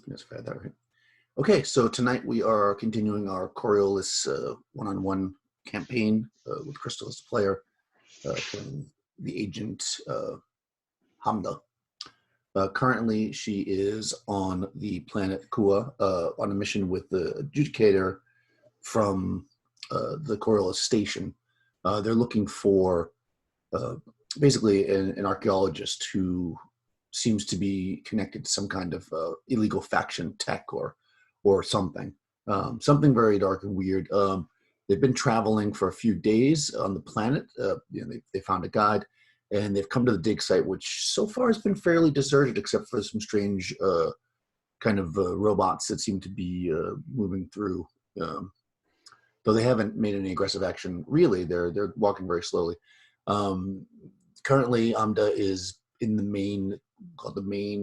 Yes, I've had that right. Okay, so tonight we are continuing our Coriolis one-on-one campaign with Crystal as the player, playing the agent Hamda. Currently, she is on the planet Kua on a mission with the adjudicator from the Coriolis station. They're looking for basically an archaeologist who seems to be connected to some kind of illegal faction tech or something. Something very dark and weird. They've been traveling for a few days on the planet. They found a guide, and they've come to the dig site, which so far has been fairly deserted, except for some strange kind of robots that seem to be moving through. Though they haven't made any aggressive action, really, they're walking very slowly. Currently, Amda is in the main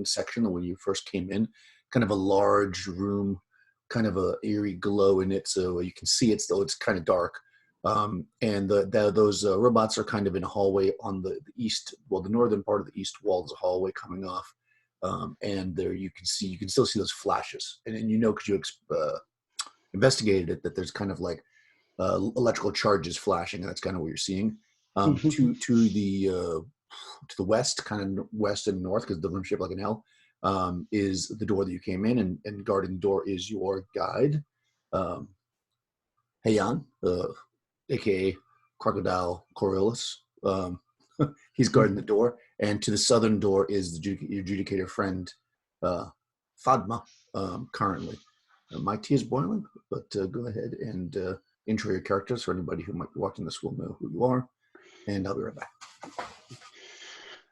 section when you first came in, kind of a large room, kind of a eerie glow in it, so you can see it, though it's kind of dark. And those robots are kind of in a hallway on the east, the northern part of the east wall is a hallway coming off, and there you can still see those flashes, and you know because you investigated it that there's kind of like electrical charges flashing, and that's kind of what you're seeing. To the west, kind of west and north, because the room's shaped like an L, is the door that you came in, and guarding the door is your guide, Heian, aka Crocodile Coriolis. He's guarding the door, and to the southern door is your adjudicator friend, Fadma, currently. My tea is boiling, but go ahead and intro your characters, for anybody who might be watching this will know who you are, and I'll be right back.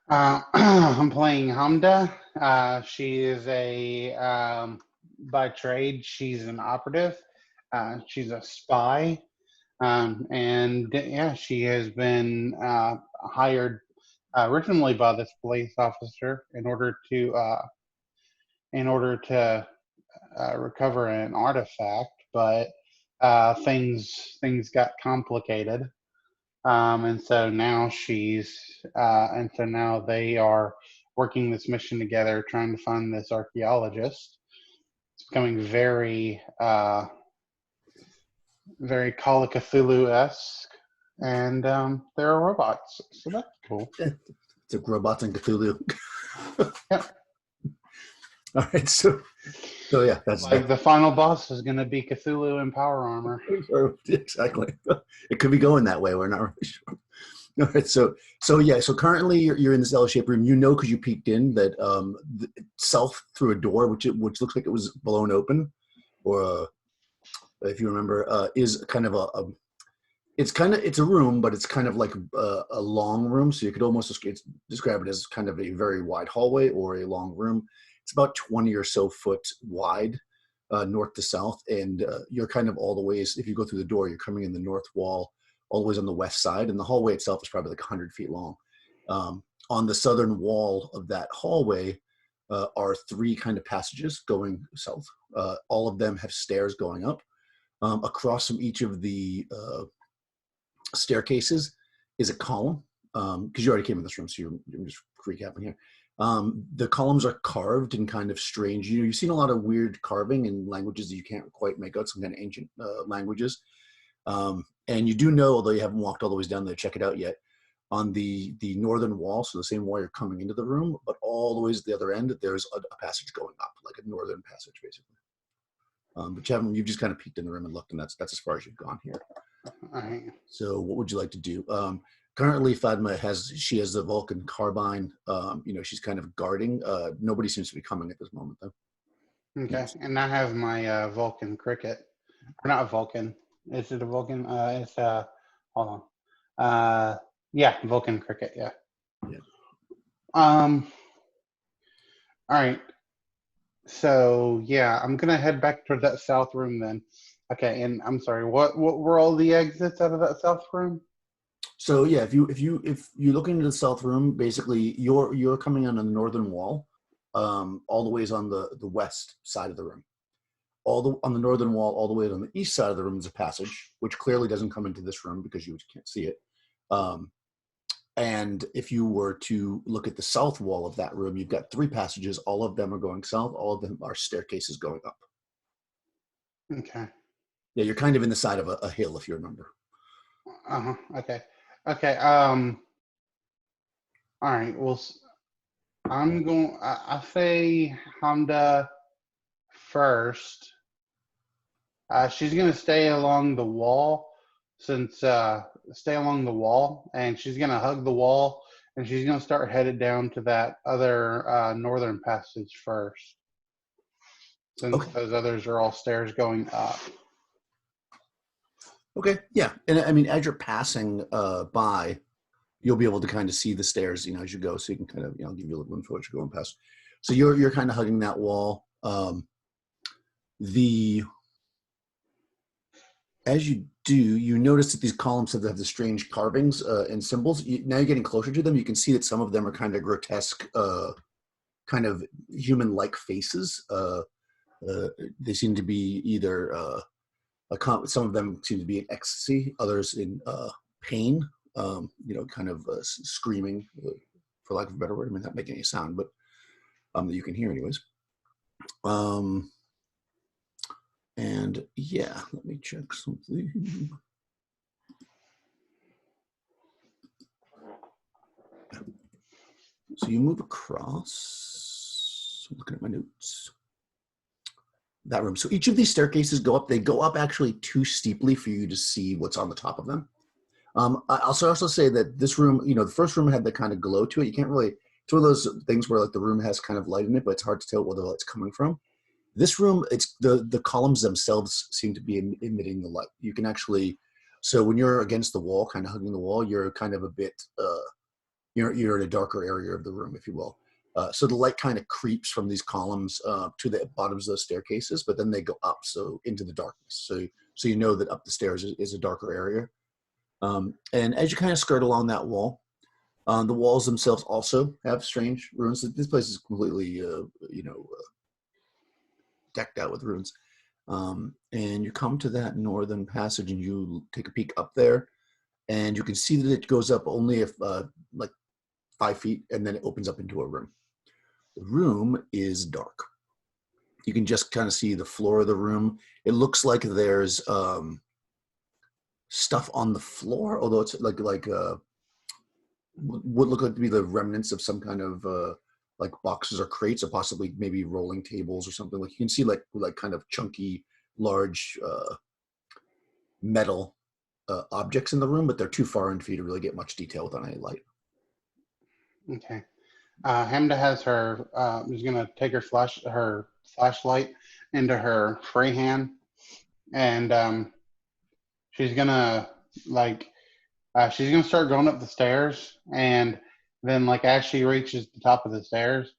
I'm playing Hamda. She is by trade, she's an operative. She's a spy. And yeah, she has been hired originally by this police officer in order to recover an artifact, but things got complicated. And so now they are working this mission together, trying to find this archaeologist. It's becoming very Call of Cthulhu-esque, and there are robots, so that's cool. It's like robots and Cthulhu. Yeah. All right, so yeah, that's like the final boss is going to be Cthulhu in power armor. Exactly. It could be going that way. We're not really sure. All right, so currently you're in this L-shaped room. You know because you peeked in that itself through a door, which looks like it was blown open, or if you remember, is kind of it's a room, but it's kind of like a long room. So you could almost describe it as kind of a very wide hallway or a long room. It's about 20 or so foot wide, north to south, and you're kind of all the ways. If you go through the door, you're coming in the north wall, all the ways on the west side, and the hallway itself is probably like 100 feet long. On the southern wall of that hallway are three kind of passages going south. All of them have stairs going up. Across from each of the staircases is a column, because you already came in this room, so you're just recapping here. The columns are carved in kind of strange, you've seen a lot of weird carving in languages that you can't quite make out, some kind of ancient languages. And you do know, although you haven't walked all the way down there to check it out yet, on the northern wall, so the same wall you're coming into the room, but all the way to the other end, there's a passage going up, like a northern passage, basically. But you've just kind of peeked in the room and looked, and that's as far as you've gone here. All right. So what would you like to do? Currently, Fadma has the Vulcan carbine. She's kind of guarding. Nobody seems to be coming at this moment, though. Okay, yes. And I have my Vulcan cricket. Or not a Vulcan. Is it a Vulcan? It's hold on. Yeah, Vulcan cricket. Yeah. Yeah. All right. So yeah, I'm gonna head back toward that south room then. Okay, and I'm sorry. What were all the exits out of that south room? So yeah, if you're looking into the south room, basically you're coming on the northern wall, all the ways on the west side of the room. On the northern wall, all the way on the east side of the room is a passage, which clearly doesn't come into this room because you can't see it. And if you were to look at the south wall of that room, you've got 3 passages. All of them are going south. All of them are staircases going up. Okay. Yeah, you're kind of in the side of a hill, if you remember. Uh-huh. Okay. Okay. All right. Well, I'm going. I say Hamda first. She's gonna stay along the wall, since stay along the wall, and she's gonna hug the wall, and she's gonna start headed down to that other northern passage first, since Okay. those others are all stairs going up. Okay. Yeah. And I mean, as you're passing by, you'll be able to kind of see the stairs, as you go. So you can kind of, give you a little info as you're going past. So you're kind of hugging that wall. As you do, you notice that these columns have the strange carvings and symbols. Now you're getting closer to them. You can see that some of them are kind of grotesque, kind of human-like faces. They seem to be either some of them seem to be in ecstasy, others in pain. Kind of screaming, for lack of a better word. I mean, not making any sound, but that you can hear anyways. And yeah, let me check something. So you move across. I'm looking at my notes. That room. So each of these staircases go up. They go up actually too steeply for you to see what's on the top of them. I'll also say that this room, the first room had the kind of glow to it. You can't really, it's one of those things where like the room has kind of light in it, but it's hard to tell where the light's coming from. This room, it's the columns themselves seem to be emitting the light. You can actually, so when you're against the wall, kind of hugging the wall, you're kind of a bit, you're in a darker area of the room, if you will. So the light kind of creeps from these columns to the bottoms of those staircases, but then they go up, so into the darkness. So you know that up the stairs is a darker area. And as you kind of skirt along that wall, the walls themselves also have strange runes. This place is completely, decked out with runes. And you come to that northern passage and you take a peek up there, and you can see that it goes up only if like 5 feet, and then it opens up into a room. The room is dark. You can just kind of see the floor of the room. It looks like there's stuff on the floor, although it's like would look like to be the remnants of some kind of like boxes or crates, or possibly maybe rolling tables or something. Like you can see like kind of chunky, large metal objects in the room, but they're too far in for you to really get much detail without any light. Okay. Hamda has her. Is gonna take her flashlight into her free hand, and she's gonna she's gonna start going up the stairs, and then like as she reaches the top of the stairs,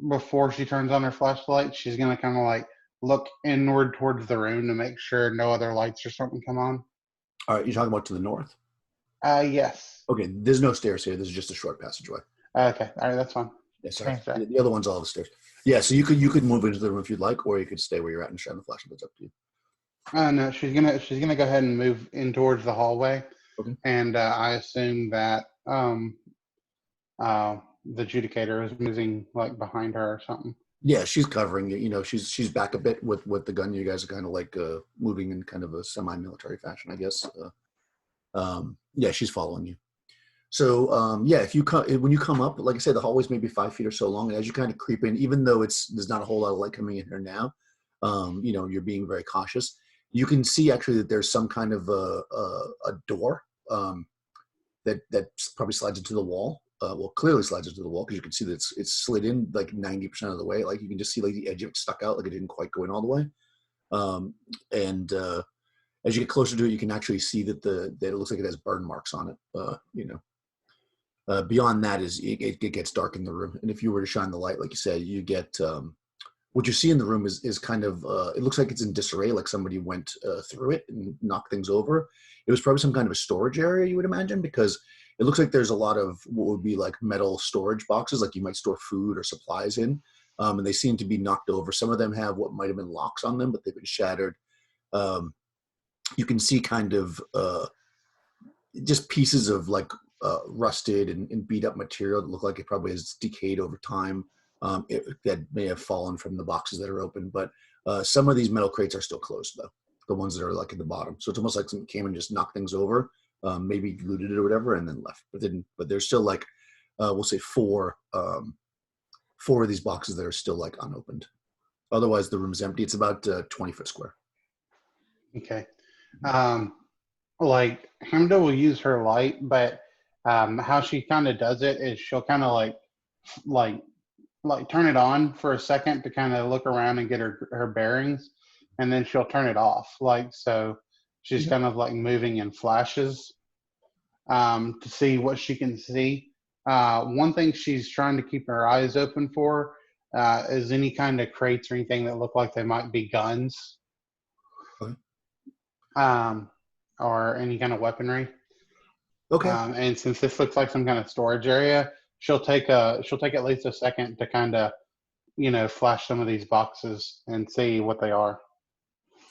before she turns on her flashlight, she's gonna kind of like look inward towards the room to make sure no other lights or something come on. All right, you're talking about to the north? Yes. Okay, there's no stairs here. This is just a short passageway. Okay. All right, that's fine. Yeah, sorry. The other one's all the stairs. Yeah, so you could move into the room if you'd like, or you could stay where you're at and shine the flashlight. It's up to you. No, she's gonna go ahead and move in towards the hallway, Okay. and I assume that the adjudicator is moving like behind her or something. Yeah, she's covering you. She's back a bit with the gun. You guys are kind of like moving in kind of a semi-military fashion, I guess. Yeah, she's following you. So yeah, if you come when you come up, like I said, the hallway's maybe 5 feet or so long, and as you kind of creep in, even though there's not a whole lot of light coming in here now, you're being very cautious. You can see actually that there's some kind of a door that probably slides into the wall. Well, clearly slides into the wall because you can see that it's slid in like 90% of the way. Like you can just see like the edge of it stuck out, like it didn't quite go in all the way. And as you get closer to it, you can actually see that it looks like it has burn marks on it. Beyond that is it gets dark in the room, and if you were to shine the light, like you said, you get what you see in the room is kind of it looks like it's in disarray, like somebody went through it and knocked things over. It was probably some kind of a storage area, you would imagine, because it looks like there's a lot of what would be like metal storage boxes, like you might store food or supplies in, and they seem to be knocked over. Some of them have what might have been locks on them, but they've been shattered. You can see kind of just pieces of like rusted and beat up material that looked like it probably has decayed over time. That may have fallen from the boxes that are open, but some of these metal crates are still closed though. The ones that are like at the bottom. So it's almost like someone came and just knocked things over, maybe looted it or whatever, and then left. But didn't. But there's still like we'll say four of these boxes that are still like unopened. Otherwise, the room's empty. It's about 20 foot square. Okay. Like Hamda will use her light, but how she kind of does it is she'll kind of like turn it on for a second to kind of look around and get her bearings, and then she'll turn it off. Like so, she's kind of like moving in flashes to see what she can see. One thing she's trying to keep her eyes open for is any kind of crates or anything that look like they might be guns. Okay. Or any kind of weaponry. Okay. And since this looks like some kind of storage area, she'll take at least a second to kind of, flash some of these boxes and see what they are.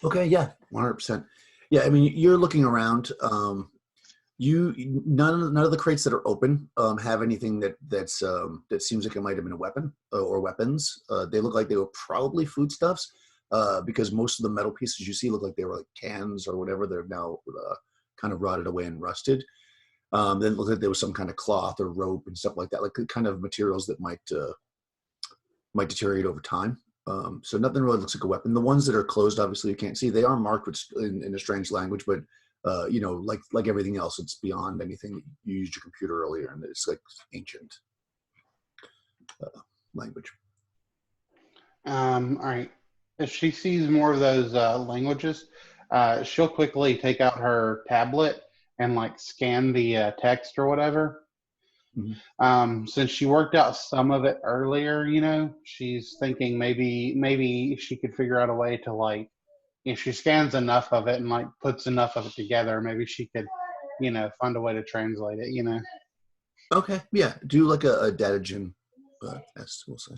Okay. Yeah. 100%. Yeah. I mean, you're looking around. None of the crates that are open have anything that seems like it might have been a weapon or weapons. They look like they were probably foodstuffs. Because most of the metal pieces you see look like they were like cans or whatever. They're now kind of rotted away and rusted. Then it looked like there was some kind of cloth or rope and stuff like that, like kind of materials that might deteriorate over time. So nothing really looks like a weapon. The ones that are closed, obviously you can't see. They are marked in a strange language, but like everything else, it's beyond anything you used your computer earlier, and it's like ancient language. All right. If she sees more of those languages, she'll quickly take out her tablet and like scan the text or whatever. Mm-hmm. Since she worked out some of it earlier, she's thinking maybe she could figure out a way to like, if she scans enough of it and like puts enough of it together, maybe she could, find a way to translate it. Okay. Yeah. Do like a data gen test, we'll say.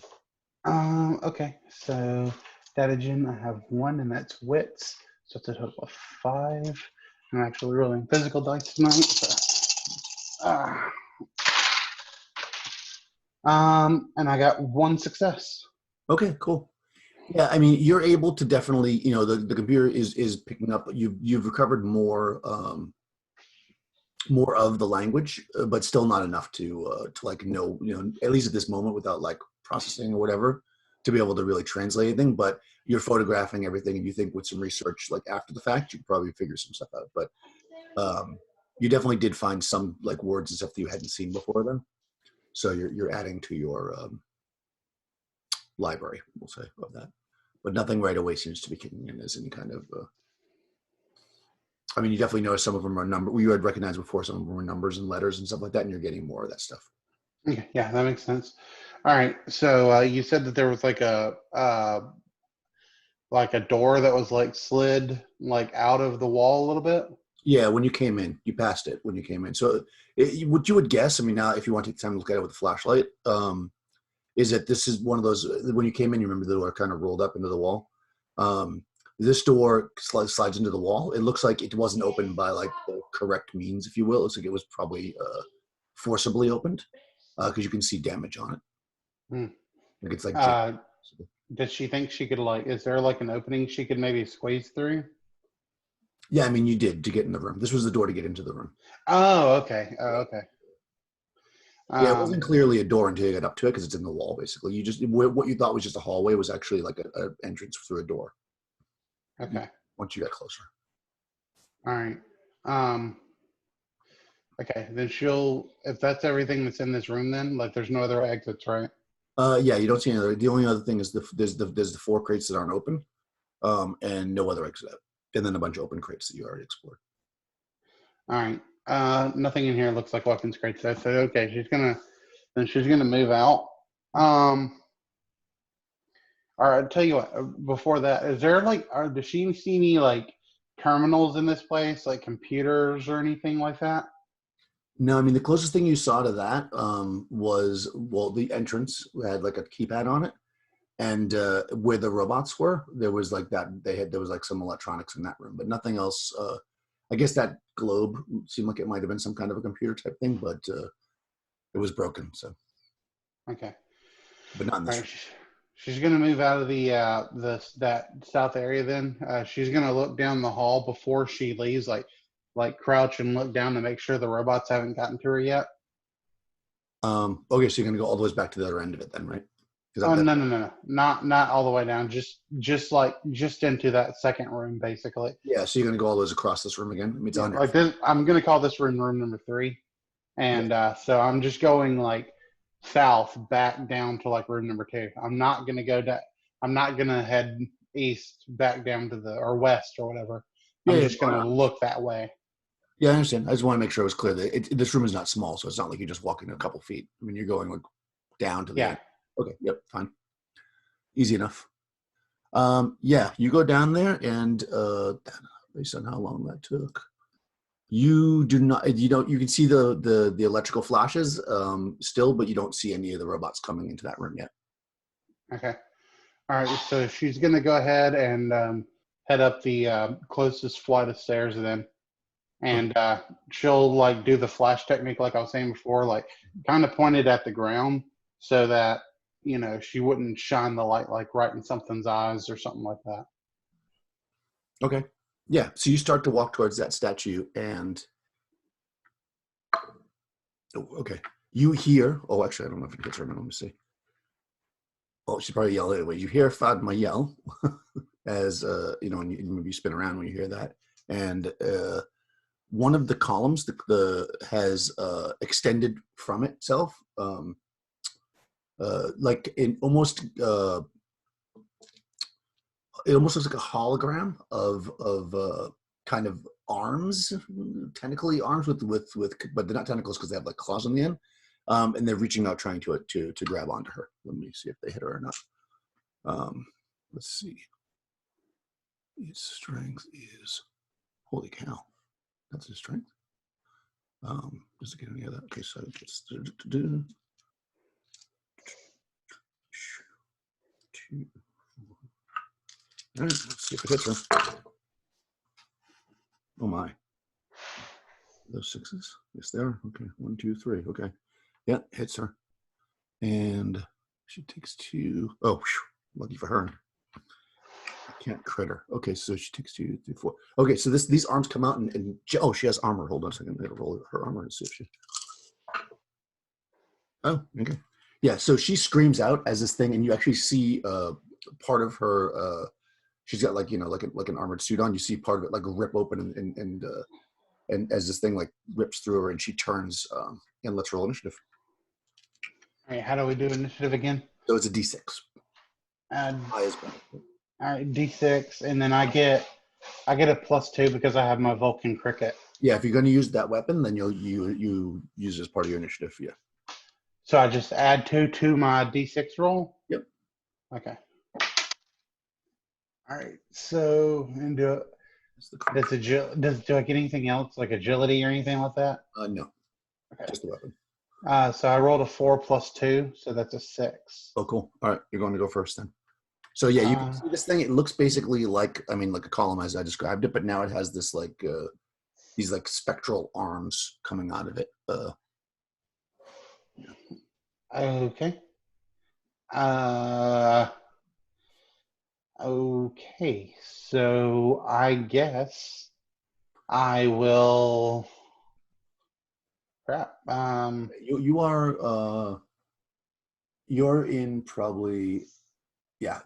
Okay. So Datagen, I have one, and that's wits. So it's a total of 5. I'm actually rolling physical dice tonight. So, and I got 1 success. Okay, cool. Yeah, I mean, you're able to definitely, the computer is picking up. You've recovered more of the language, but still not enough to like know, at least at this moment, without like processing or whatever, to be able to really translate anything. But you're photographing everything, and you think with some research, like after the fact, you could probably figure some stuff out. But you definitely did find some like words and stuff that you hadn't seen before then. So you're adding to your library, we'll say, of that. But nothing right away seems to be kicking in as any kind of. I mean, you definitely notice some of them are you had recognized before. Some of them were numbers and letters and stuff like that, and you're getting more of that stuff. Okay, yeah, that makes sense. All right, so you said that there was like a door that was like slid like out of the wall a little bit. Yeah, when you came in, you passed it when you came in. So what you would guess, I mean, now if you want to take time to look at it with a flashlight, is that this is one of those, when you came in, you remember the door kind of rolled up into the wall. This door slides into the wall. It looks like it wasn't opened by like the correct means, if you will. It looks like it was probably forcibly opened because you can see damage on it. Like it's like does she think she could like, is there like an opening she could maybe squeeze through? Yeah, I mean, you did to get in the room. This was the door to get into the room. Oh, okay. Yeah, it wasn't clearly a door until you got up to it because it's in the wall, basically. You just what you thought was just a hallway was actually like an entrance through a door. Okay. Once you got closer. All right. Okay, then if that's everything that's in this room, then like there's no other exits, right? Yeah, you don't see any other. The only other thing is there's the 4 crates that aren't open, and no other exit, and then a bunch of open crates that you already explored. All right. Nothing in here looks like weapons crates. So I said, okay, she's gonna move out. All right, I'll tell you what. Before that, is there like, does she see any like terminals in this place, like computers or anything like that? No, I mean the closest thing you saw to that was the entrance had like a keypad on it, and where the robots were, there was like that there was like some electronics in that room, but nothing else. I guess that globe seemed like it might have been some kind of a computer type thing, but it was broken. So, Okay. but not in All this right. room. She's gonna move out of that south area. Then she's gonna look down the hall before she leaves, like crouch and look down to make sure the robots haven't gotten to her yet. Okay, so you're gonna go all the way back to the other end of it then, right? Oh, That, no, not all the way down. Just into that second room, basically. yeah, so you're gonna go all the way across this room again. I mean, it's Yeah, 100 like feet. this. I'm gonna call this room number 3, Yeah. and so I'm just going like south back down to like room number 2. I'm not gonna go down. I'm not gonna head east back down to the or west or whatever. Yeah, I'm yeah, just oh, gonna no. look that way. Yeah, I understand. I just want to make sure it was clear that this room is not small, so it's not like you're just walking a couple feet. I mean, you're going like down to the Yeah. end. Okay, yep, fine, easy enough. Yeah, you go down there, and based on how long that took, you do not. You don't. You can see the electrical flashes still, but you don't see any of the robots coming into that room yet. Okay. All right. So she's gonna go ahead and head up the closest flight of stairs then. Okay. And she'll like do the flash technique like I was saying before, like kind of pointed at the ground so that she wouldn't shine the light like right in something's eyes or something like that. Okay. Yeah. So you start to walk towards that statue, and oh, okay, you hear. Oh, actually, I don't know if it gets her. Let me see. Oh, she probably yelled anyway. You hear Fatima yell as and maybe you spin around when you hear that, and one of the columns has extended from itself, like in almost it almost looks like a hologram of kind of arms, tentacly arms with but they're not tentacles because they have like claws on the end, and they're reaching out trying to grab onto her. Let me see if they hit her or not. Let's see. Its strength is holy cow. That's his strength. Does it get any of that? Okay, so it's two. All right, let's see if it hits her. Oh my. Those sixes? Yes, they are. Okay, 1, 2, 3. Okay. Yeah, hits her. And she takes 2. Oh, whew, lucky for her. I can't crit her. Okay, so she takes 2, 3, 4. Okay, so these arms come out and oh, she has armor. Hold on a second. I gotta roll her armor and see if she. Oh, okay. Yeah, so she screams out as this thing, and you actually see part of her. She's got like like an armored suit on. You see part of it like rip open and as this thing like rips through her, and she turns and let's roll initiative. All right, how do we do initiative again? So it's a D6. Uh, High as well. all right, D6, and then I get a +2 because I have my Vulcan cricket. Yeah, if you're going to use that weapon, then you use it as part of your initiative. Yeah. So I just add 2 to my D6 roll. Yep. Okay. All right. So and do I get anything else like agility or anything like that? No, Okay. just the weapon. So I rolled a 4 + 2, so that's a 6. Oh, cool. All right, you're going to go first then. So yeah, you can see this thing. It looks basically like like a column as I described it, but now it has this like these like spectral arms coming out of it. Okay. Okay. So I guess I will. Crap. You are you're in probably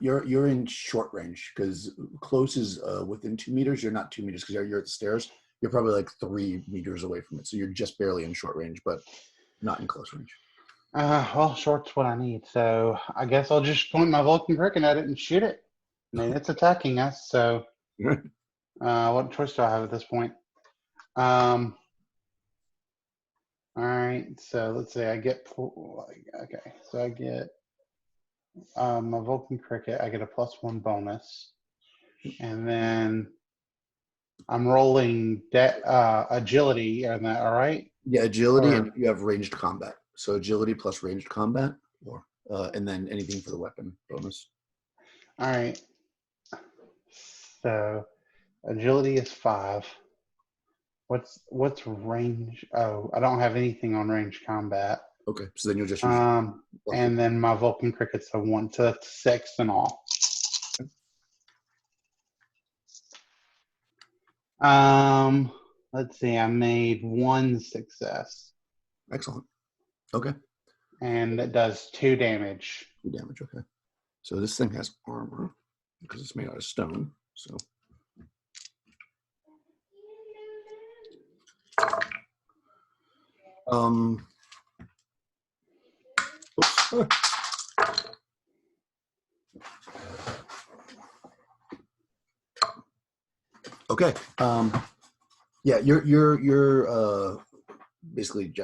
you're in short range because close is within 2 meters. You're not 2 meters because you're at the stairs. You're probably like 3 meters away from it, so you're just barely in short range, but not in close range. Well, short's what I need, so I guess I'll just point my Vulcan cricket at it and shoot it. I mean, it's attacking us, so what choice do I have at this point? All right, so let's say I get okay, so I get my Vulcan cricket. I get a +1 bonus, and then I'm rolling agility and that. All right. Yeah, agility, Or and you have ranged combat. So agility plus ranged combat, or and then anything for the weapon bonus. all right. So agility is 5. What's range? Oh, I don't have anything on range combat. Okay, so then you'll just use. And then my Vulcan cricket's a 1, so that's 6 in all. Let's see. I made 1 success, Excellent. Okay. and it does 2 damage. 2 damage. Okay. So this thing has armor because it's made out of stone. So. Oops. Okay. Yeah, you're basically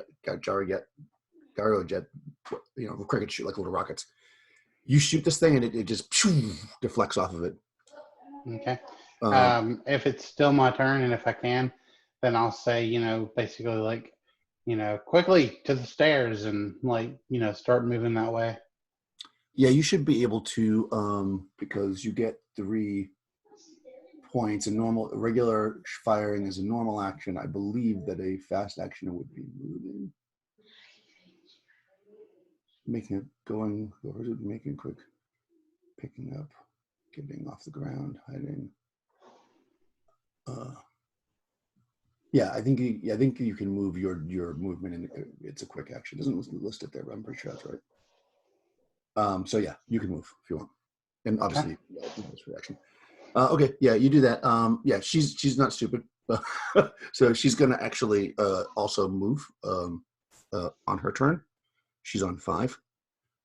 gyro jet, cricket shoot like little rockets. You shoot this thing and it just deflects off of it. Okay. If it's still my turn, and if I can, then I'll say, basically like, quickly to the stairs, and like, start moving that way. Yeah, you should be able to, because you get 3 points. Regular firing is a normal action. I believe that a fast action would be moving, making it going, or is it making quick, picking up, getting off the ground, hiding. Yeah, I think you can move your movement, and it's a quick action. It doesn't list it there, but I'm pretty sure that's right. So yeah, you can move if you want, and obviously this reaction. Okay, yeah, you do that. Yeah, she's not stupid, so she's gonna actually also move on her turn. She's on 5,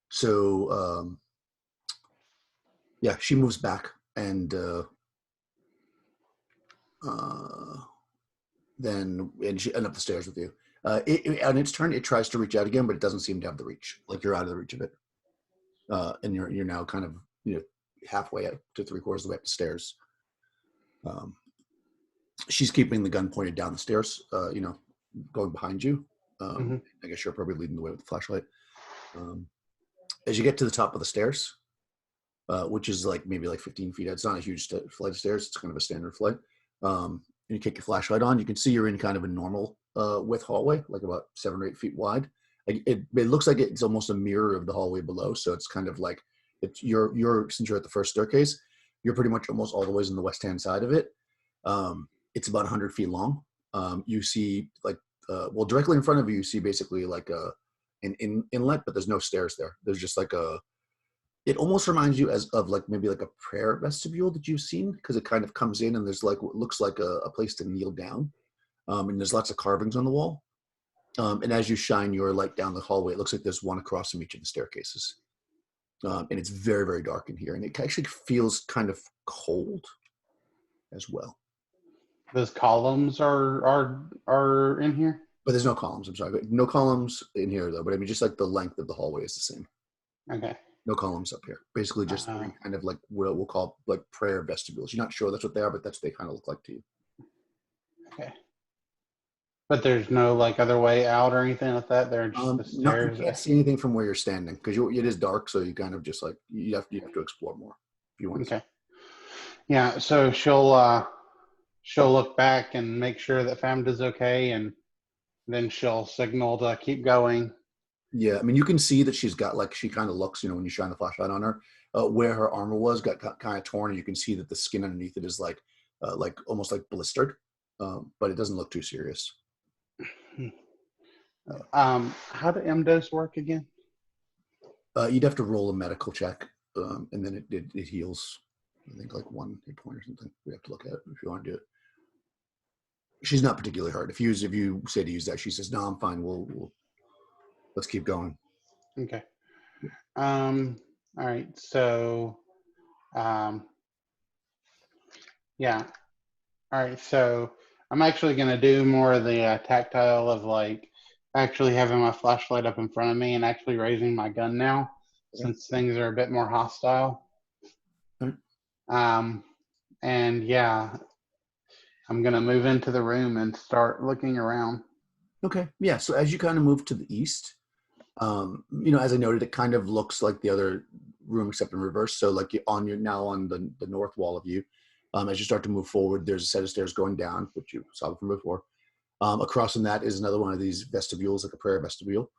so yeah, she moves back and she end up the stairs with you. On its turn, it tries to reach out again, but it doesn't seem to have the reach. Like you're out of the reach of it, and you're now kind of halfway up to 3/4 of the way up the stairs. She's keeping the gun pointed down the stairs, going behind you. I guess you're probably leading the way with the flashlight. As you get to the top of the stairs, which is maybe 15 feet. It's not a huge flight of stairs. It's kind of a standard flight. And you kick your flashlight on. You can see you're in kind of a normal width hallway, like about 7 or 8 feet wide. It looks like it's almost a mirror of the hallway below. So it's kind of like since you're at the first staircase, you're pretty much almost all the ways on the west-hand side of it. It's about 100 feet long. You see directly in front of you see basically an inlet, but there's no stairs there. There's just it almost reminds you of maybe a prayer vestibule that you've seen, because it kind of comes in and there's what looks like a place to kneel down. And there's lots of carvings on the wall. And as you shine your light down the hallway, it looks like there's one across from each of the staircases. And it's very, very dark in here. And it actually feels kind of cold as well. Those columns are in here? But there's no columns, I'm sorry. No columns in here, though. But I mean, just the length of the hallway is the same. Okay. No columns up here. Basically just 3 kind of what we'll call prayer vestibules. You're not sure that's what they are, but that's what they kind of look like to you. Okay. But there's no other way out or anything like that? They're just the stairs? You can't see anything from where you're standing, because it is dark, so you kind of just you have to explore more if you want. Okay. Yeah, so she'll look back and make sure that Famda's okay, and then she'll signal to keep going. Yeah, I mean, you can see that she's got she kind of looks, when you shine the flashlight on her, where her armor got kind of torn, and you can see that the skin underneath it is almost blistered, but it doesn't look too serious. How do MDOS work again? You'd have to roll a medical check, and then it heals. I think 1 hit point or something. We have to look at it if you want to do it. She's not particularly hard. If you say to use that, she says, "No, I'm fine. Let's keep going." Okay. All right. So, yeah. All right. So I'm actually going to do more of the tactile of actually having my flashlight up in front of me and actually raising my gun now, since things are a bit more hostile. And yeah, I'm going to move into the room and start looking around. Okay. Yeah. So as you kind of move to the east, as I noted, it kind of looks like the other room except in reverse. So you're now on the north wall of you. As you start to move forward, there's a set of stairs going down, which you saw from before. Across from that is another one of these vestibules, like a prayer vestibule.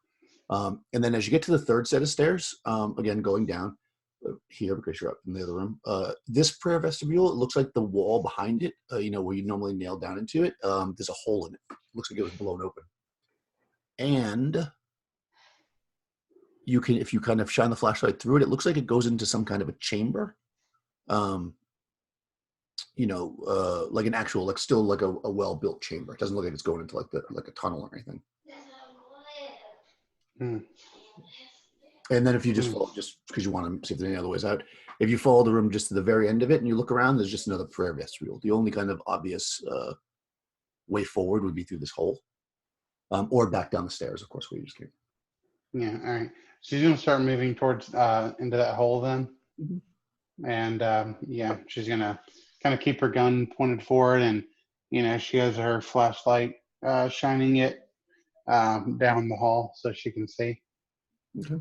And then as you get to the third set of stairs, again, going down here because you're up in the other room, this prayer vestibule, it looks like the wall behind it, where you normally nail down into it, there's a hole in it. It looks like it was blown open. And you can, if you kind of shine the flashlight through it, it looks like it goes into some kind of a chamber. Like an actual, like still like a well-built chamber. It doesn't look like it's going into like a tunnel or anything. Hmm. And then if you just follow, just because you want to see if there's any other ways out, if you follow the room just to the very end of it and you look around, there's just another prayer vestibule. The only kind of obvious way forward would be through this hole, or back down the stairs, of course, where you just came. Yeah. All right. She's gonna start moving towards into that hole then, and yeah, she's gonna kind of keep her gun pointed forward, and she has her flashlight shining it down the hall so she can see. Okay.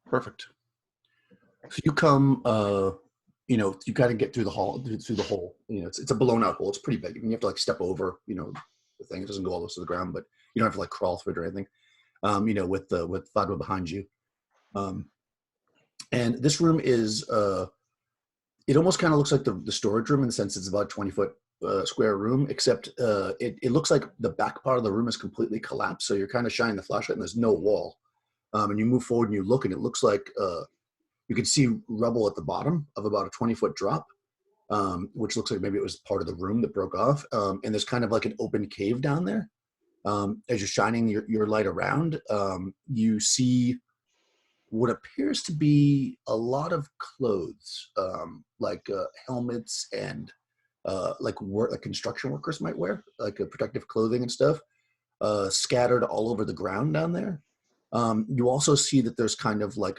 Perfect. So you come, you kind of get through the hall, through the hole. It's a blown out hole. It's pretty big. You have to like step over, the thing. It doesn't go all the way to the ground, but you don't have to like crawl through it or anything. With Fadwa behind you. And this room is, it almost kind of looks like the storage room in the sense it's about a 20-foot square room, except it looks like the back part of the room is completely collapsed. So you're kind of shining the flashlight and there's no wall. And you move forward and you look and it looks like you can see rubble at the bottom of about a 20-foot drop, which looks like maybe it was part of the room that broke off. And there's kind of like an open cave down there. As you're shining your light around, you see what appears to be a lot of clothes, like helmets and like construction workers might wear, like protective clothing and stuff, scattered all over the ground down there. You also see that there's kind of like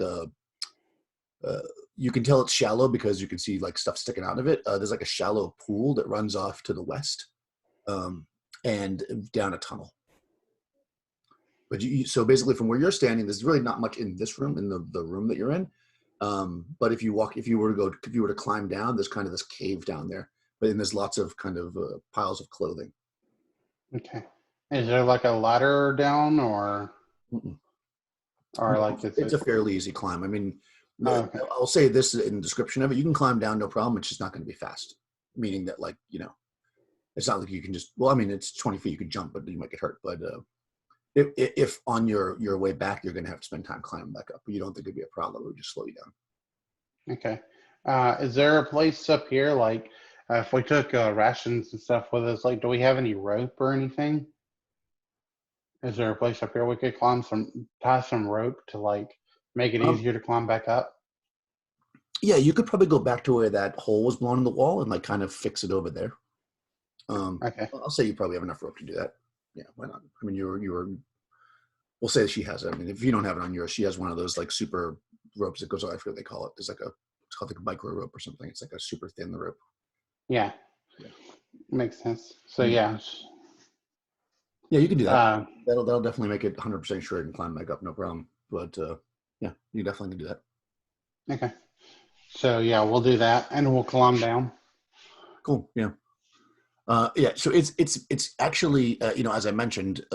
you can tell it's shallow because you can see like stuff sticking out of it. There's like a shallow pool that runs off to the west, and down a tunnel. But so basically from where you're standing, there's really not much in this room, in the room that you're in. But if you were to climb down, there's kind of this cave down there, but then there's lots of kind of piles of clothing. Okay. Is there like a ladder down or Mm-mm. like It's a fairly easy climb. I mean, okay. I'll say this in the description of it: you can climb down, no problem. It's just not going to be fast. Meaning that, like, it's not like you can just. Well, I mean, it's 20 feet. You could jump, but you might get hurt. But if on your way back, you're going to have to spend time climbing back up, but you don't think it'd be a problem. It would just slow you down. Okay. Is there a place up here like if we took rations and stuff with us, like do we have any rope or anything? Is there a place up here we could tie some rope to like make it easier to climb back up? Yeah, you could probably go back to where that hole was blown in the wall and like kind of fix it over there. Okay. I'll say you probably have enough rope to do that. Yeah, why not? I mean, we'll say she has it. I mean, if you don't have it on yours, she has one of those like super ropes that goes, I forget what they call it. It's called like a micro rope or something. It's like a super thin rope. Yeah. Yeah. Makes sense. So yeah. Yeah, you can do that. That'll definitely make it 100% sure you can climb back up, no problem. But yeah, you definitely can do that. Okay. So yeah, we'll do that and we'll climb down. Cool. Yeah. Yeah. So it's actually as I mentioned,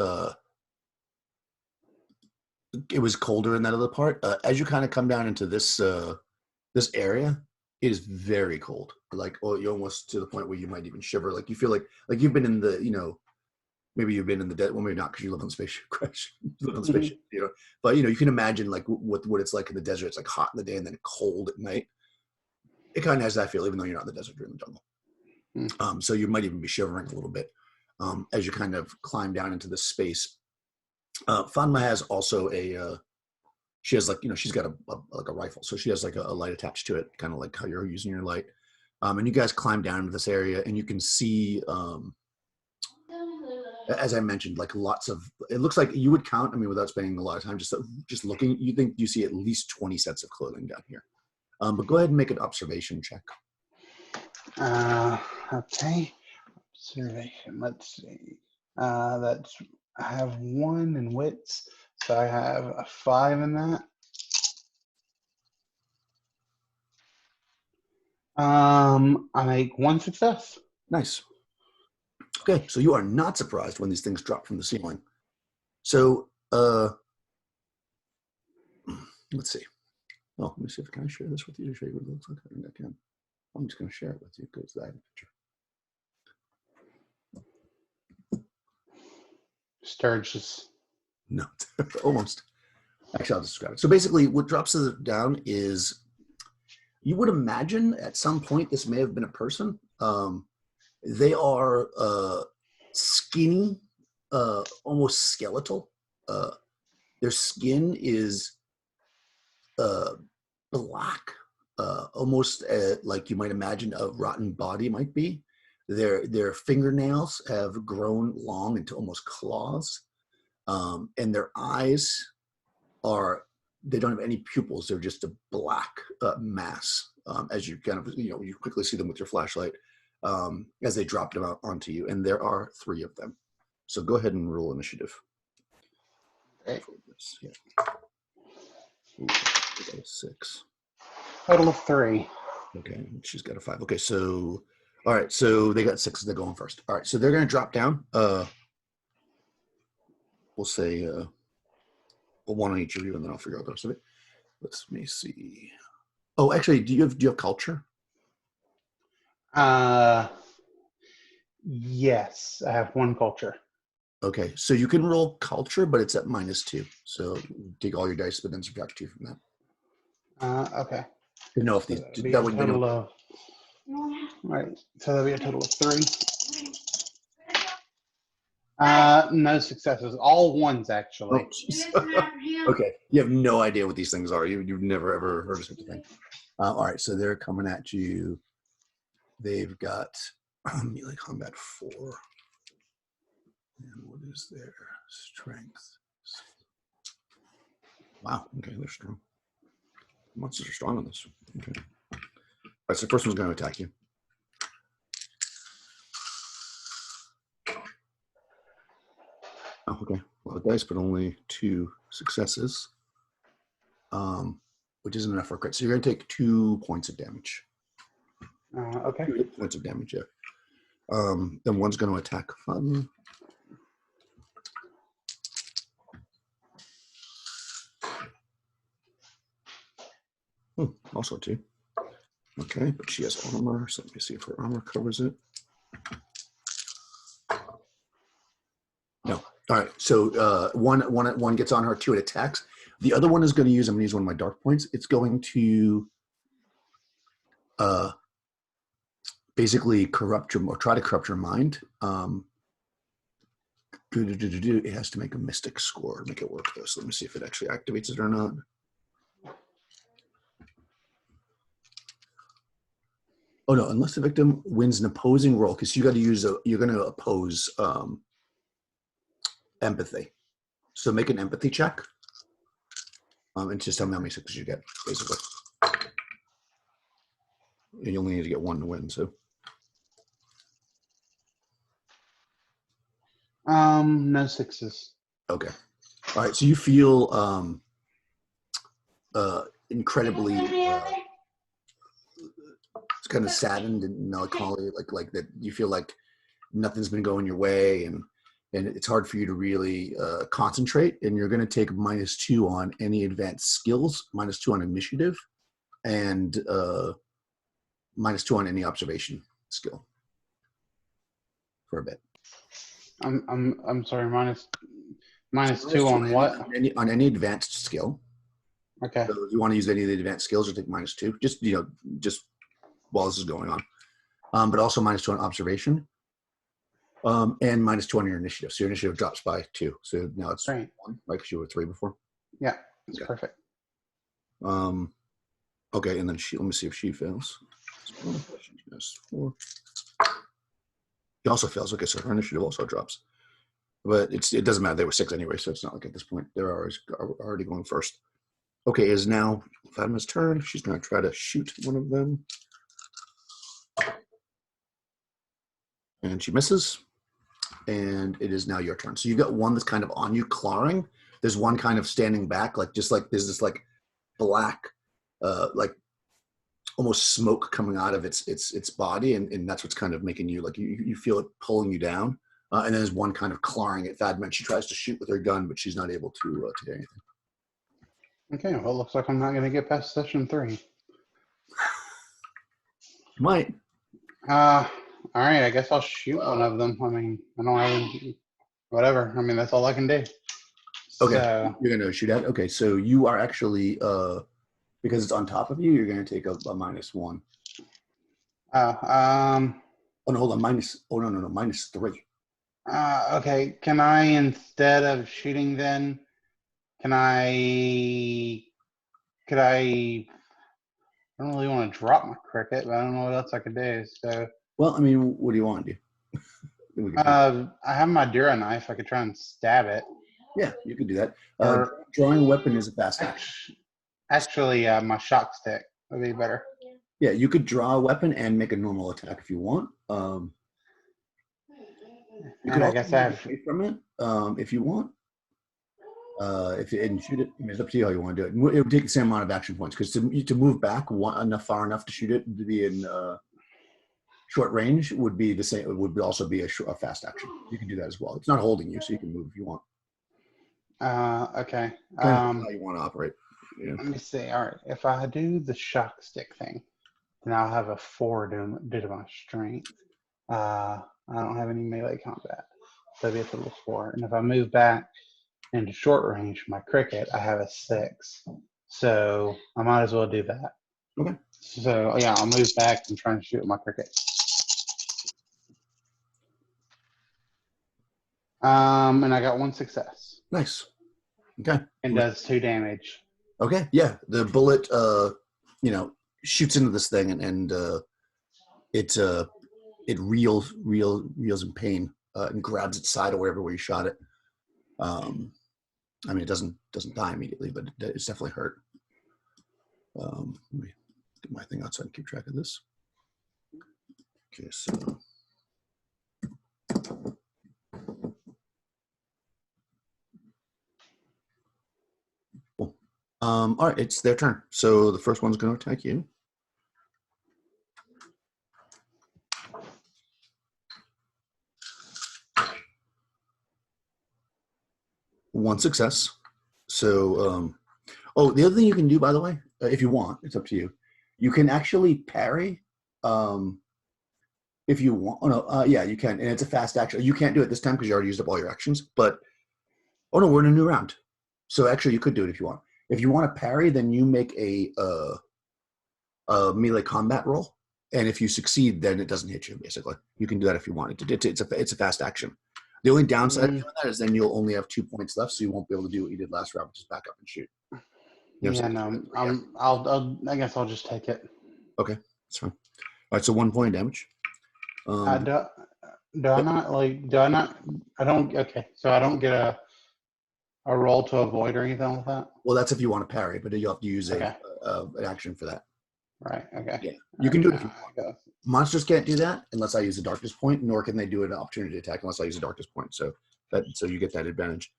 it was colder in that other part. As you kind of come down into this area, it is very cold. Like, oh, you're almost to the point where you might even shiver. Like you feel like you've been in the maybe you've been in the dead. Well, maybe not because you live on the spaceship crash. You live on the spaceship, But you can imagine like what it's like in the desert. It's like hot in the day and then cold at night. It kind of has that feel, even though you're not in the desert, you're in the jungle. So you might even be shivering a little bit as you kind of climb down into this space. Fanma has also she has like, she's got like a rifle. So she has like a light attached to it, kind of like how you're using your light. And you guys climb down into this area and you can see, as I mentioned, like lots of, it looks like you would count, I mean, without spending a lot of time, just looking, you think you see at least 20 sets of clothing down here. But go ahead and make an observation check. Okay. Observation. Let's see. I have 1 in wits, so I have a 5 in that. I make 1 success. Nice. Okay, so you are not surprised when these things drop from the ceiling. So let's see. Oh, let me see if I can share this with you to show you what it looks like. I think I can. I'm just going to share it with you because I have a picture. Sturges. No, almost. Actually, I'll describe it. So basically, what drops down is you would imagine at some point this may have been a person. They are skinny, almost skeletal. Their skin is black, almost like you might imagine a rotten body might be. Their fingernails have grown long into almost claws, and their eyes they don't have any pupils. They're just a black mass. As you kind of you quickly see them with your flashlight as they drop them out onto you, and there are 3 of them. So go ahead and roll initiative. Okay. Yeah. Ooh, I got a 6. Total of 3. Okay, she's got a 5. Okay, so all right, so they got 6. They're going first. All right, so they're going to drop down. We'll say one on each of you, and then I'll figure out the rest of it. Let me see. Oh, actually, do you have culture? Yes, I have 1 culture. Okay, so you can roll culture, but it's at -2. So take all your dice, but then subtract 2 from that. Okay. To know if So these that'd be that a would total of. Right. So that'll be a total of 3. No successes. All 1s actually. Oh, jeez. Okay, you have no idea what these things are. You've never ever heard of such a thing. All right, so they're coming at you. They've got melee combat 4. And what is their strength? Wow. Okay, they're strong. Monsters are strong on this. Okay. All right, so the first one's going to attack you. Oh, okay. Well, the dice, but only 2 successes, which isn't enough for a crit. So you're going to take 2 points of damage. Okay. 2 points of damage, yeah. Then one's going to attack Fun. Also 2. Okay, but she has armor, so let me see if her armor covers it. No. All right, so one gets on her, 2 it attacks. The other one is going to use, I'm going to use one of my dark points. It's going to basically corrupt your, or try to corrupt your mind. It has to make a mystic score to make it work, though. So let me see if it actually activates it or not. Oh no! Unless the victim wins an opposing roll, because you got to use you're going to oppose empathy. So make an empathy check, and just tell me how many sixes you get, basically. And you only need to get 1 to win. So. No 6s. Okay. All right. So you feel incredibly kind of saddened and melancholy, like that. You feel like nothing's been going your way, and it's hard for you to really concentrate. And you're going to take -2 on any advanced skills, -2 on initiative, and -2 on any observation skill for a bit. I'm sorry. Minus So 2 on what? On any advanced skill. Okay. So if you want to use any of the advanced skills, you'll take -2. Just while this is going on. But also -2 on observation. And -2 on your initiative. So your initiative drops by 2. So now it's Right. 1, right? Because you were 3 before. Yeah, that's perfect. Okay, and then let me see if she fails. She 4. She also fails. Okay, so her initiative also drops. But it doesn't matter. They were 6 anyway, so it's not like at this point they're already going first. Okay, is now Fatima's turn. She's going to try to shoot one of them. And she misses. And it is now your turn. So you've got one that's kind of on you, clawing. There's one kind of standing back, like there's this like black, like almost smoke coming out of its body, and that's what's kind of making you like you feel it pulling you down. And then there's one kind of clawing at Thadman. She tries to shoot with her gun, but she's not able to do anything. Okay, well, it looks like I'm not going to get past session 3. You might. All right, I guess I'll shoot one of them. I mean, I don't have whatever. I mean, that's all I can do. Okay, So, you're gonna shoot at. Okay, so you are actually because it's on top of you, you're gonna take a -1. Oh no, hold on, oh no, -3. okay, can I, instead of shooting then, could I I don't really want to drop my cricket, but I don't know what else I could do. So, Well, I mean, what do you want to do? I have my Dura knife. I could try and stab it. Yeah, you could do that. Or Drawing a weapon is a fast action. actually, my shock stick would be better. Yeah, you could draw a weapon and make a normal attack if you want. You could I also guess move I have. away from it if you want. If you and shoot it, I mean, it's up to you how you want to do it. It would take the same amount of action points because to move back far enough to shoot it to be in short range would be the same. It would also be a fast action. You can do that as well. It's not holding you, so you can move if you want. Okay. How you want to operate. Yeah. Let me see. All right. If I do the shock stick thing, then I'll have a 4 due to my strength. I don't have any melee combat, so it'll be a total of 4. And if I move back into short range, my cricket, I have a 6. So I might as well do that. Okay. So yeah, I'll move back and try and shoot with my cricket. And I got 1 success. Nice. Okay. And does 2 damage. Okay. Yeah. The bullet, shoots into this thing and it reels in pain and grabs its side or wherever where you shot it. I mean, it doesn't die immediately, but it's definitely hurt. Let me get my thing outside and keep track of this. Okay, so. Cool. All right, it's their turn. So the first one's going to attack you. One success. So, the other thing you can do, by the way, if you want, it's up to you. You can actually parry. If you want, yeah, you can, and it's a fast action. You can't do it this time because you already used up all your actions. But we're in a new round, so actually you could do it if you want. If you want to parry, then you make a melee combat roll, and if you succeed, then it doesn't hit you. Basically, you can do that if you want. It's a fast action. The only downside of doing that is then you'll only have 2 points left, so you won't be able to do what you did last round, which is back up and shoot. Yeah, no, I guess I'll just take it. Okay, that's fine. All right, so 1 point of damage. I don't. Okay, so I don't get a roll to avoid or anything like that. Well, that's if you want to parry, but you have to use Okay. an action for that. Right. Okay. Yeah, you can do it if you want. Monsters can't do that unless I use a darkness point, nor can they do an opportunity attack unless I use a darkness point. So you get that advantage.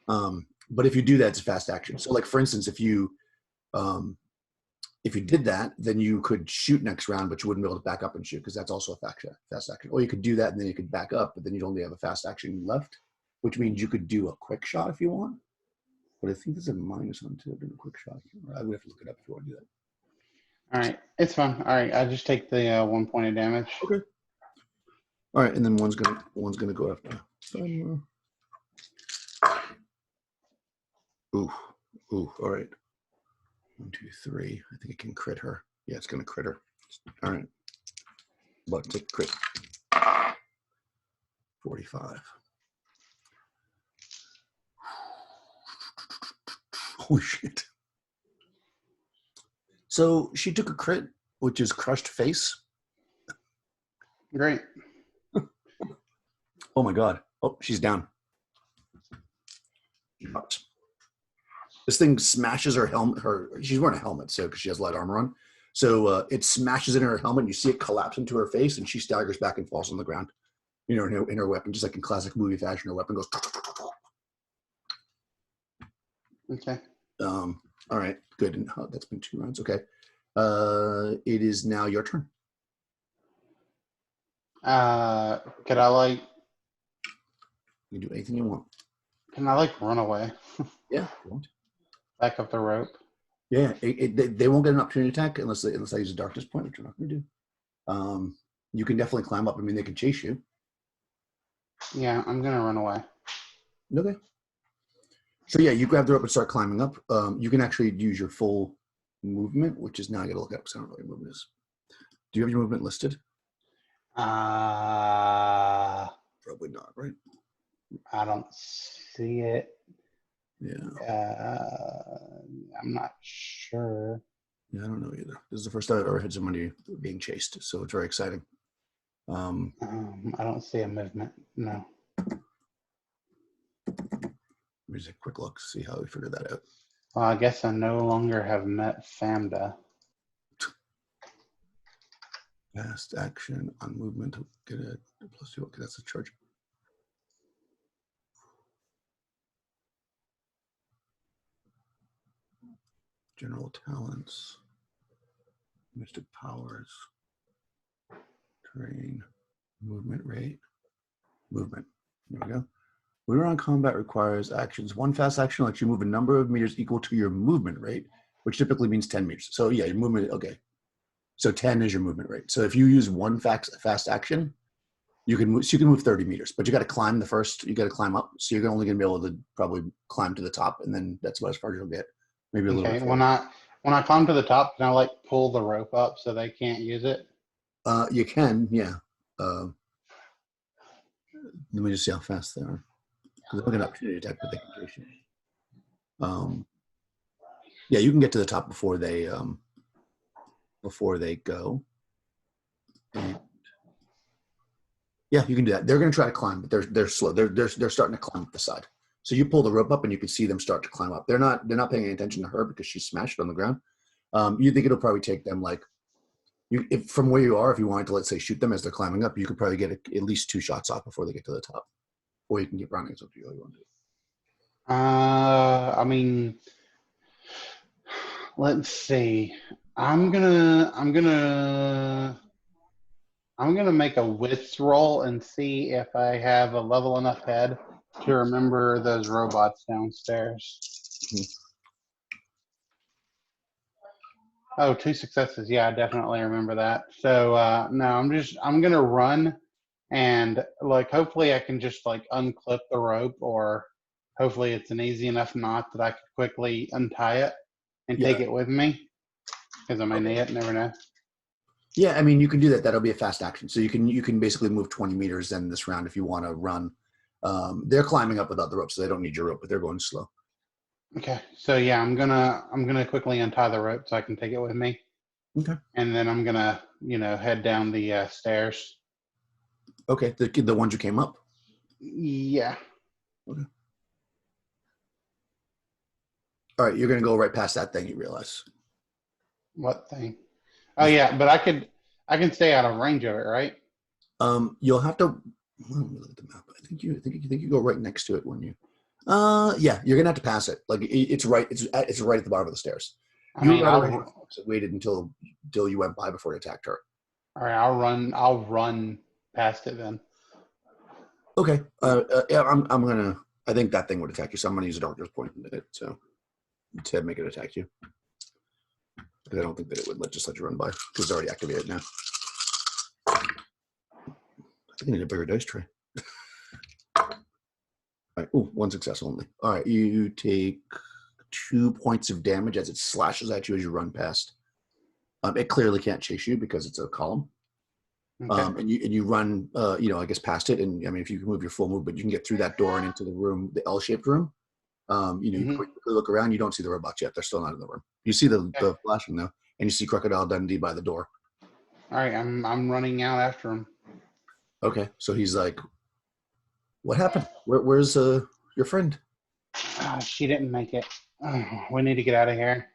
But if you do that, it's a fast action. So, like for instance, if you did that, then you could shoot next round, but you wouldn't be able to back up and shoot because that's also a fast action. Or you could do that and then you could back up, but then you'd only have a fast action left, which means you could do a quick shot if you want. But I think there's a minus on to doing a quick shot. I would have to look it up if you want to do that. All right, it's fine. All right, I just take the 1 point of damage. Okay. All right, and then one's gonna go after. Ooh. All right. 1, 2, 3. I think it can crit her. Yeah, it's gonna crit her. All right. But take crit. 45. Holy shit. So she took a crit, which is crushed face. Great. Oh my god. Oh, she's down. This thing smashes her helmet. She's wearing a helmet, so because she has light armor on. So it smashes in her helmet. And you see it collapse into her face, and she staggers back and falls on the ground. In her weapon, just like in classic movie fashion, her weapon goes. Okay. All right, good. And that's been 2 rounds. Okay. It is now your turn. Could I like? You can do anything you want. Can I like run away? Yeah, if you want. Back up the rope. Yeah, they won't get an opportunity attack unless I use a darkness point, which you're not going to do. You can definitely climb up. I mean, they can chase you. Yeah, I'm gonna run away. Okay. So yeah, you grab the rope and start climbing up. You can actually use your full movement, which is now I got to look up because I don't know what your movement is. Do you have your movement listed? Probably not, right? I don't see it. Yeah. I'm not sure. Yeah, I don't know either. This is the first time I've ever had somebody being chased, so it's very exciting. I don't see a movement. No. Let me just a quick look, see how we figured that out. Well, I guess I no longer have met Famda. Fast action on movement. Get a +2. Okay, that's a charge. General talents. Mystic powers. Terrain. Movement rate. Movement. There we go. When on combat requires actions. One fast action lets you move a number of meters equal to your movement rate, which typically means 10 meters. So yeah, your movement, okay. So 10 is your movement rate. So if you use one fast action, you can move 30 meters, but you got to climb you got to climb up. So you're only going to be able to probably climb to the top, and then that's about as far as you'll get. Maybe a little bit further. When I climb to the top, can I like pull the rope up so they can't use it? You can, yeah. Let me just see how fast they are. Because they're an opportunity attack, but they can chase you. Yeah, you can get to the top before they go. And yeah, you can do that. They're going to try to climb, but they're slow. They're starting to climb up the side. So you pull the rope up, and you can see them start to climb up. They're not paying any attention to her because she's smashed on the ground. You think it'll probably take them like from where you are, if you wanted to, let's say, shoot them as they're climbing up, you could probably get at least 2 shots off before they get to the top, or you can keep running. It's up to you how you want to do it. I mean, let's see. I'm gonna make a wits roll and see if I have a level enough head to remember those robots downstairs. Oh, 2 successes. Yeah, I definitely remember that. So no, I'm gonna run and like hopefully I can just like unclip the rope, or hopefully it's an easy enough knot that I can quickly untie it and take it with me. Because I may need it, never know. Yeah, I mean, you can do that. That'll be a fast action. So you can basically move 20 meters then this round if you want to run. They're climbing up without the rope, so they don't need your rope, but they're going slow. Okay, so yeah, I'm gonna quickly untie the rope so I can take it with me. Okay. And then I'm gonna head down the stairs. Okay, the ones you came up. Yeah. Okay. All right, you're gonna go right past that thing. You realize. What thing? Oh yeah, but I can stay out of range of it, right? You'll have to let me look at the map. I think you go right next to it when you. Yeah, you're gonna have to pass it. Like it's right at the bottom of the stairs. Waited until you went by before you attacked her. All right, I'll run past it then. Okay. Yeah, I think that thing would attack you, so I'm gonna use a darkness point in it, so to make it attack you. Because I don't think that it would just let you run by because it's already activated now. I think I need a bigger dice tray. All right. Ooh, 1 success only. All right. You take 2 points of damage as it slashes at you as you run past. It clearly can't chase you because it's a column. Okay. And you run, I guess past it. And I mean, if you can move your full movement, you can get through that door and into the room, the L-shaped room. You quickly look around. You don't see the robots yet. They're still not in the room. You see the flashing though, and you see Crocodile Dundee by the door. All right, I'm running out after him. Okay, so he's like, "What happened? Where's your friend?" She didn't make it. We need to get out of here.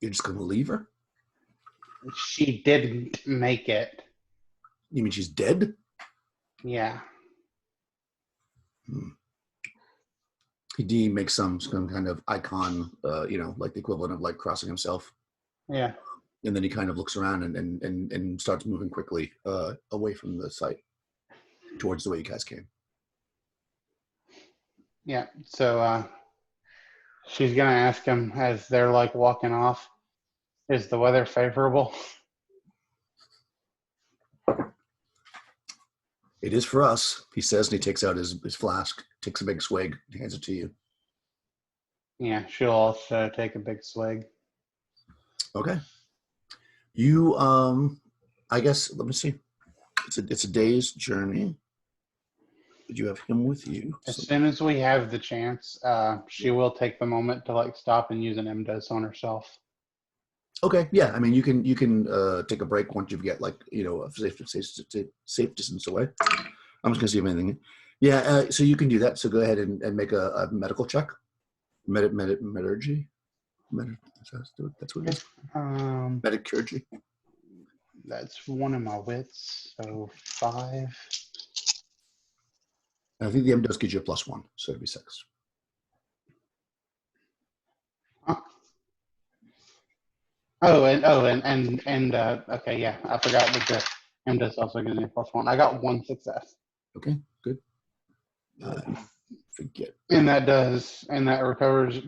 You're just gonna leave her? She didn't make it. You mean she's dead? Yeah. D makes some kind of icon, like the equivalent of like crossing himself. Yeah. And then he kind of looks around and starts moving quickly away from the site towards the way you guys came. Yeah. So she's gonna ask him as they're like walking off, is the weather favorable? It is for us, he says, and he takes out his flask, takes a big swig, hands it to you. Yeah, she'll also take a big swig. Okay. You, I guess, let me see. It's a day's journey. But you have him with you. As So. soon as we have the chance, she will take the moment to like stop and use an MDOS on herself. Okay, yeah. I mean, you can take a break once you get like a safe distance away. I'm just gonna see if anything. Yeah, so you can do that. So go ahead and make a medical check. Metallurgy. That's what it is. Metallurgy. That's one of my wits, so 5. And I think the M does give you a +1, so it'd be 6. Huh? Okay, yeah, I forgot that the MDOS also gives me a +1. I got 1 success. Okay, good. Forget. And that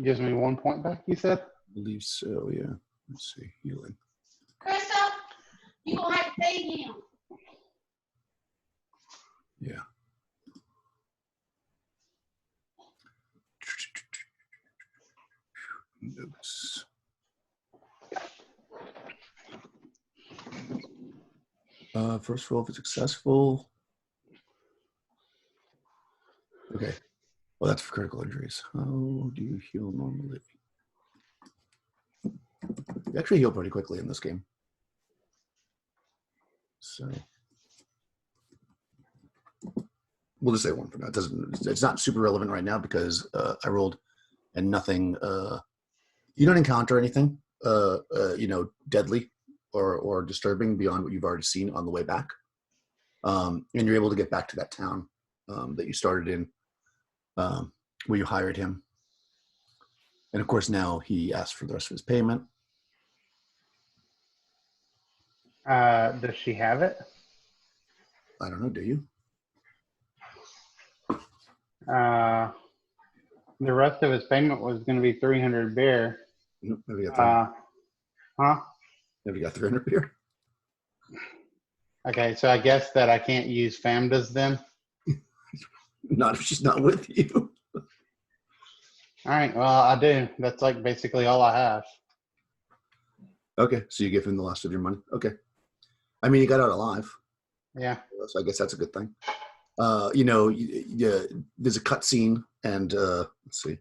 gives me 1 point back, you said? I believe so, yeah. Let's see, healing. Crystal, you gonna have to feed him. Yeah. Notes. First roll if it's successful. Okay. Well, that's for critical injuries. How do you heal normally? You actually heal pretty quickly in this game. So we'll just say 1 for now. It's not super relevant right now because I rolled and nothing. You don't encounter anything, deadly or disturbing beyond what you've already seen on the way back. And you're able to get back to that town that you started in, where you hired him. And of course, now he asked for the rest of his payment. Does she have it? I don't know. Do you? The rest of his payment was going to be 300 beer. Nope, maybe got 300. Huh? Maybe got 300 beer. Okay, so I guess that I can't use FAMDAs then. Not if she's not with you. All right, well, I do. That's like basically all I have. Okay, so you give him the last of your money. Okay. I mean, he got out alive. Yeah. So I guess that's a good thing. There's a cut scene, and let's see.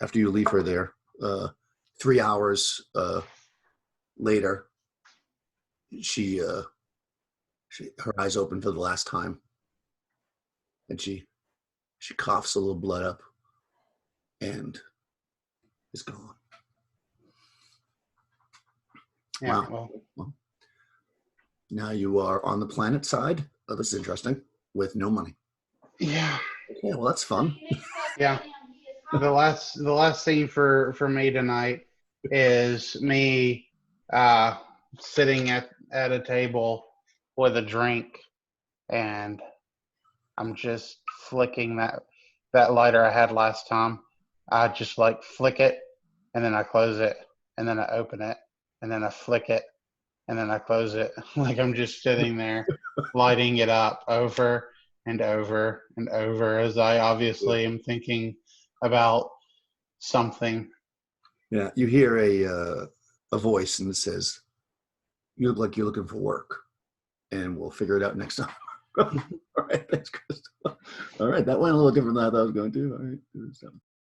After you leave her there, 3 hours later, her eyes open for the last time, and she coughs a little blood up, and is gone. Yeah. Wow. Well, now you are on the planet side. Oh, this is interesting. With no money. Yeah. Okay, well that's fun. Yeah. The last scene for me tonight is me sitting at a table with a drink, and I'm just flicking that lighter I had last time. I just like flick it, and then I close it, and then I open it, and then I flick it, and then I close it. Like I'm just sitting there lighting it up over and over and over as I obviously am thinking about something. Yeah, you hear a voice and it says, "You look like you're looking for work, and we'll figure it out next time." All right, thanks, Crystal. All right, that went a little different than I thought it was going to. All right.